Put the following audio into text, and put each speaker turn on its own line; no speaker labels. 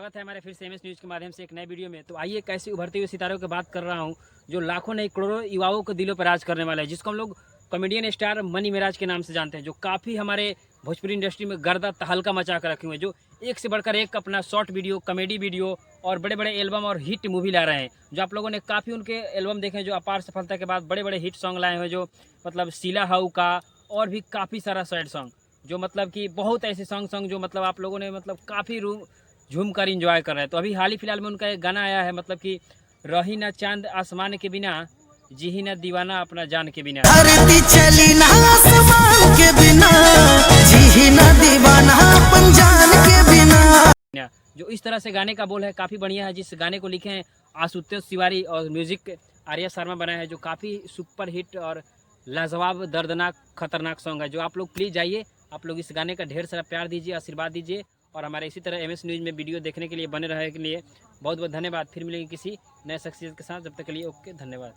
स्वागत है हमारे फिर से एमएस न्यूज़ के माध्यम से एक नए वीडियो में। तो आइए एक ऐसे उभरते हुए सितारों की बात कर रहा हूं जो लाखों नहीं करोड़ों युवाओं के दिलों पर राज करने वाला है, जिसको हम लोग कॉमेडियन स्टार मनी मेराज के नाम से जानते हैं, जो काफ़ी हमारे भोजपुरी इंडस्ट्री में गर्दा तहलका मचा कर रखे हुए हैं, जो एक से बढ़कर एक अपना शॉर्ट वीडियो, कॉमेडी वीडियो और बड़े बड़े एल्बम और हिट मूवी ला रहे हैं। जो आप लोगों ने काफ़ी उनके एल्बम देखे हैं, जो अपार सफलता के बाद बड़े बड़े हिट सॉन्ग लाए हैं, जो मतलब सीला हाउ का और भी काफ़ी सारा सैड सॉन्ग, जो मतलब कि बहुत ऐसे सॉन्ग जो मतलब आप लोगों ने मतलब काफ़ी झूम कर इंजॉय कर रहे हैं। तो अभी हाल ही फिलहाल में उनका एक गाना आया है, मतलब कि रही ना चांद आसमान के बिना, जी ही ना दीवाना अपना जान के बिना।
धरती चली ना आसमान के बिना, जी ही ना दीवाना अपन जान के बिना।
जो इस तरह से गाने का बोल है काफ़ी बढ़िया है, जिस गाने को लिखे हैं आशुतोष तिवारी और म्यूजिक आर्या शर्मा बनाया है, जो काफ़ी सुपर हिट और लाजवाब दर्दनाक खतरनाक सॉन्ग है। जो आप लोग प्लीज़ जाइए, आप लोग इस गाने का ढेर सारा प्यार दीजिए, आशीर्वाद दीजिए और हमारे इसी तरह एमएस न्यूज़ में वीडियो देखने के लिए बने रहने के लिए बहुत बहुत धन्यवाद। फिर मिलेंगे किसी नए शख्सियत के साथ, जब तक के लिए ओके, धन्यवाद।